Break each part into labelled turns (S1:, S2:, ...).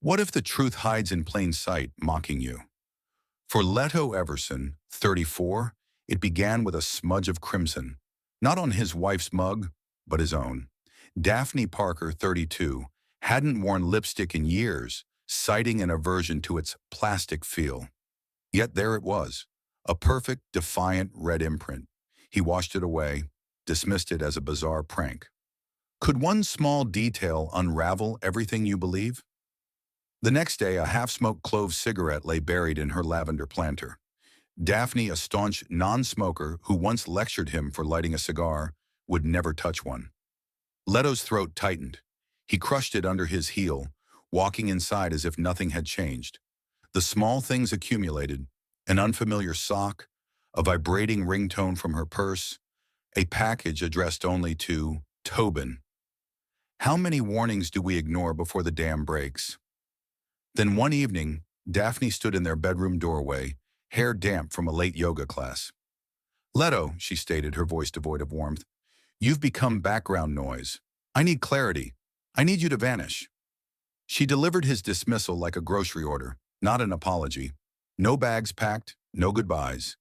S1: What if the truth hides in plain sight, mocking you? For Leto Everson, 34, it began with a smudge of crimson, not on his wife's mug, but his own. Daphne Parker, 32, hadn't worn lipstick in years, citing an aversion to its plastic feel. Yet there it was, a perfect, defiant red imprint. He washed it away, dismissed it as a bizarre prank. Could one small detail unravel everything you believe? The next day, a half-smoked clove cigarette lay buried in her lavender planter. Daphne, a staunch non-smoker who once lectured him for lighting a cigar, would never touch one. Leto's throat tightened. He crushed it under his heel, walking inside as if nothing had changed. The small things accumulated: an unfamiliar sock, a vibrating ringtone from her purse, a package addressed only to Tobin. How many warnings do we ignore before the dam breaks? Then one evening, Daphne stood in their bedroom doorway, hair damp from a late yoga class. "Leto," she stated, her voice devoid of warmth, "you've become background noise. I need clarity. I need you to vanish." She delivered his dismissal like a grocery order, not an apology. No bags packed, no goodbyes.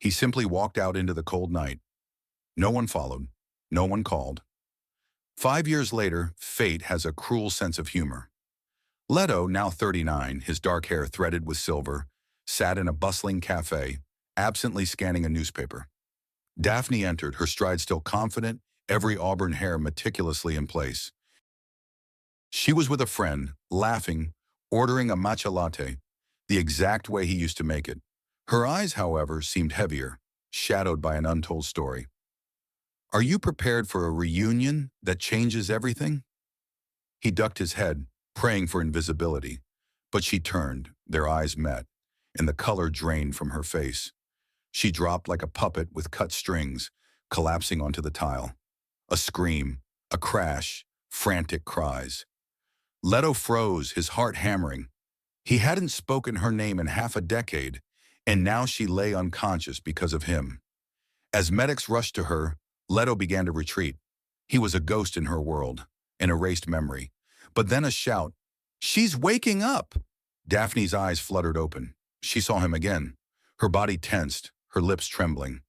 S1: He simply walked out into the cold night. No one followed. No one called. 5 years later, fate has a cruel sense of humor. Leto, now 39, his dark hair threaded with silver, sat in a bustling cafe, absently scanning a newspaper. Daphne entered, her stride still confident, every auburn hair meticulously in place. She was with a friend, laughing, ordering a matcha latte, the exact way he used to make it. Her eyes, however, seemed heavier, shadowed by an untold story. "Are you prepared for a reunion that changes everything?" He ducked his head, praying for invisibility, but she turned, their eyes met, and the color drained from her face. She dropped like a puppet with cut strings, collapsing onto the tile. A scream, a crash, frantic cries. Leto froze, his heart hammering. He hadn't spoken her name in half a decade, and now she lay unconscious because of him. As medics rushed to her, Leto began to retreat. He was a ghost in her world, an erased memory. But then a shout, "She's waking up!" Daphne's eyes fluttered open. She saw him again, her body tensed, her lips trembling.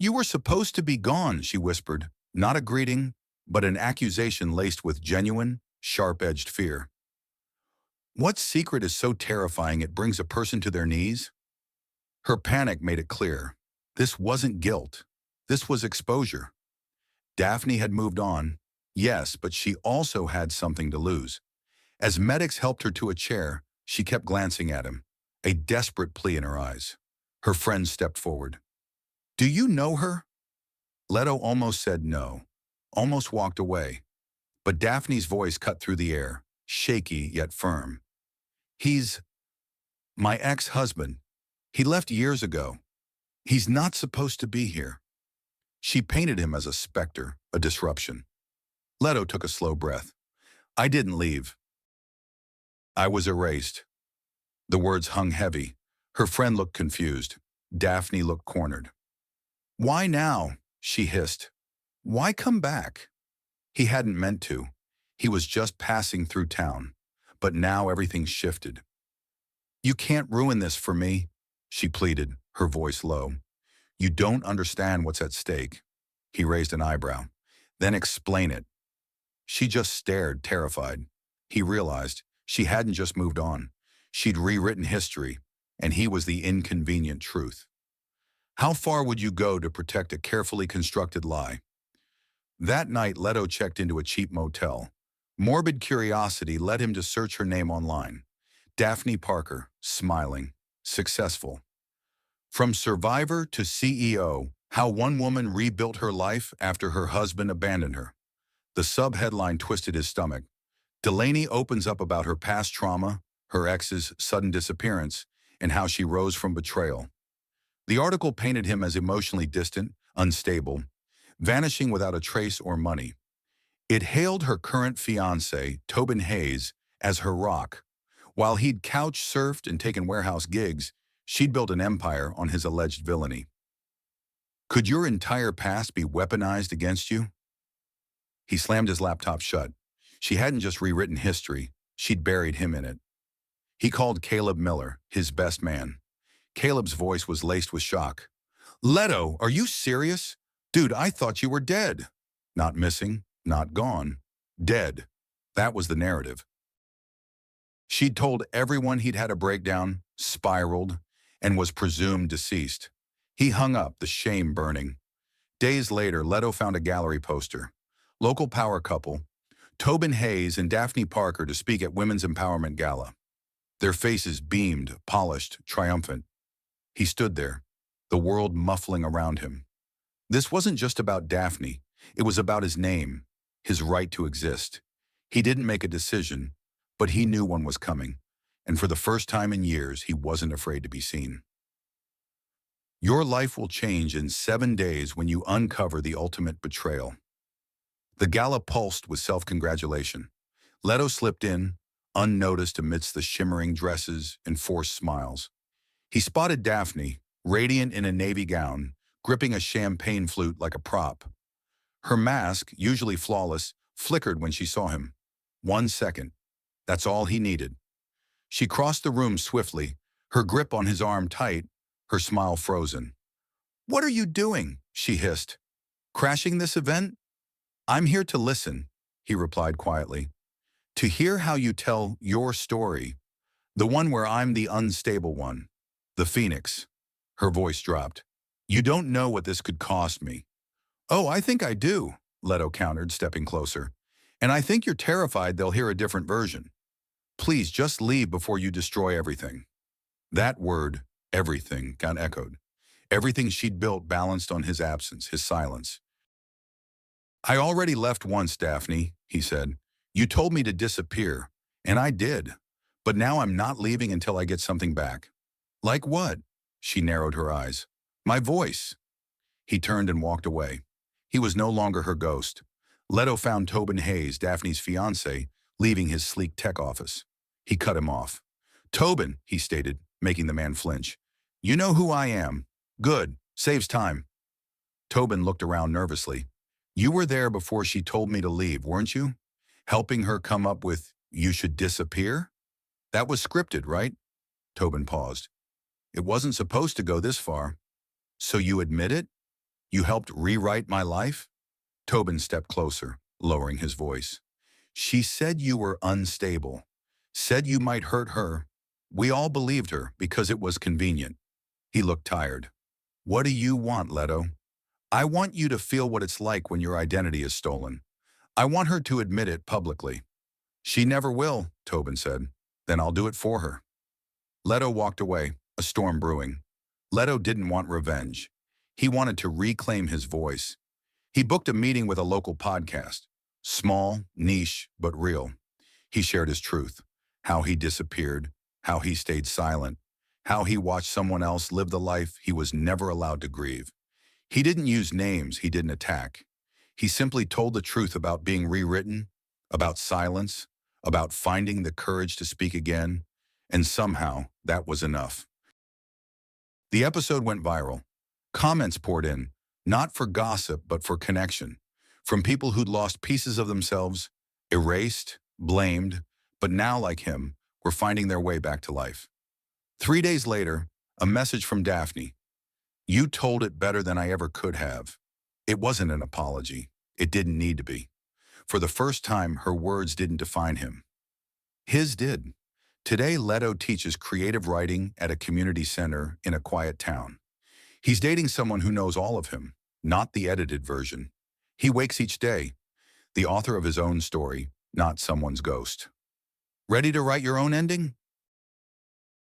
S1: "You were supposed to be gone," she whispered, not a greeting, but an accusation laced with genuine, sharp-edged fear. What secret is so terrifying it brings a person to their knees? Her panic made it clear. This wasn't guilt. This was exposure. Daphne had moved on, yes, but she also had something to lose. As medics helped her to a chair, she kept glancing at him, a desperate plea in her eyes. Her friend stepped forward. "Do you know her?" Leto almost said no, almost walked away. But Daphne's voice cut through the air, shaky yet firm. "He's my ex-husband. He left years ago. He's not supposed to be here." She painted him as a specter, a disruption. Leto took a slow breath. "I didn't leave. I was erased." The words hung heavy. Her friend looked confused. Daphne looked cornered. "Why now?" she hissed. "Why come back?" He hadn't meant to. He was just passing through town. But now everything shifted. "You can't ruin this for me," she pleaded, her voice low. "You don't understand what's at stake." He raised an eyebrow. "Then explain it." She just stared, terrified. He realized she hadn't just moved on. She'd rewritten history, and he was the inconvenient truth. How far would you go to protect a carefully constructed lie? That night, Leto checked into a cheap motel. Morbid curiosity led him to search her name online. Daphne Parker, smiling, successful. From survivor to CEO, how one woman rebuilt her life after her husband abandoned her. The sub-headline twisted his stomach. Delaney opens up about her past trauma, her ex's sudden disappearance, and how she rose from betrayal. The article painted him as emotionally distant, unstable, vanishing without a trace or money. It hailed her current fiancé, Tobin Hayes, as her rock. While he'd couch-surfed and taken warehouse gigs, she'd built an empire on his alleged villainy. Could your entire past be weaponized against you? He slammed his laptop shut. She hadn't just rewritten history, she'd buried him in it. He called Caleb Miller, his best man. Caleb's voice was laced with shock. Leto, are you serious? Dude, I thought you were dead. Not missing, not gone. Dead. That was the narrative. She'd told everyone he'd had a breakdown, spiraled, and was presumed deceased. He hung up, the shame burning. Days later, Leto found a gallery poster. Local power couple, Tobin Hayes and Daphne Parker to speak at Women's Empowerment Gala. Their faces beamed, polished, triumphant. He stood there, the world muffling around him. This wasn't just about Daphne. It was about his name, his right to exist. He didn't make a decision, but he knew one was coming. And for the first time in years, he wasn't afraid to be seen. Your life will change in 7 days when you uncover the ultimate betrayal. The gala pulsed with self-congratulation. Leto slipped in, unnoticed amidst the shimmering dresses and forced smiles. He spotted Daphne, radiant in a navy gown, gripping a champagne flute like a prop. Her mask, usually flawless, flickered when she saw him. 1 second. That's all he needed. She crossed the room swiftly, her grip on his arm tight, her smile frozen. "What are you doing?" she hissed. "Crashing this event?" "I'm here to listen," he replied quietly. "To hear how you tell your story, the one where I'm the unstable one, the Phoenix." Her voice dropped. "You don't know what this could cost me." "Oh, I think I do," Leto countered, stepping closer. "And I think you're terrified they'll hear a different version. Please just leave before you destroy everything." That word, everything, got echoed. Everything she'd built balanced on his absence, his silence. "I already left once, Daphne," he said. "You told me to disappear, and I did. But now I'm not leaving until I get something back." "Like what?" She narrowed her eyes. "My voice." He turned and walked away. He was no longer her ghost. Leto found Tobin Hayes, Daphne's fiancé, leaving his sleek tech office. He cut him off. "Tobin," he stated, making the man flinch. "You know who I am. Good. Saves time." Tobin looked around nervously. "You were there before she told me to leave, weren't you? Helping her come up with, 'You should disappear'? That was scripted, right?" Tobin paused. "It wasn't supposed to go this far." "So you admit it? You helped rewrite my life?" Tobin stepped closer, lowering his voice. "She said you were unstable. Said you might hurt her. We all believed her because it was convenient." He looked tired. "What do you want, Leto?" "I want you to feel what it's like when your identity is stolen. I want her to admit it publicly." "She never will," Tobin said. "Then I'll do it for her." Leto walked away, a storm brewing. Leto didn't want revenge. He wanted to reclaim his voice. He booked a meeting with a local podcast. Small, niche, but real. He shared his truth. How he disappeared. How he stayed silent. How he watched someone else live the life he was never allowed to grieve. He didn't use names he didn't attack. He simply told the truth about being rewritten, about silence, about finding the courage to speak again, and somehow that was enough. The episode went viral. Comments poured in, not for gossip, but for connection, from people who'd lost pieces of themselves, erased, blamed, but now, like him, were finding their way back to life. 3 days later, a message from Daphne. "You told it better than I ever could have." It wasn't an apology. It didn't need to be. For the first time, her words didn't define him. His did. Today, Leto teaches creative writing at a community center in a quiet town. He's dating someone who knows all of him, not the edited version. He wakes each day, the author of his own story, not someone's ghost. Ready to write your own ending?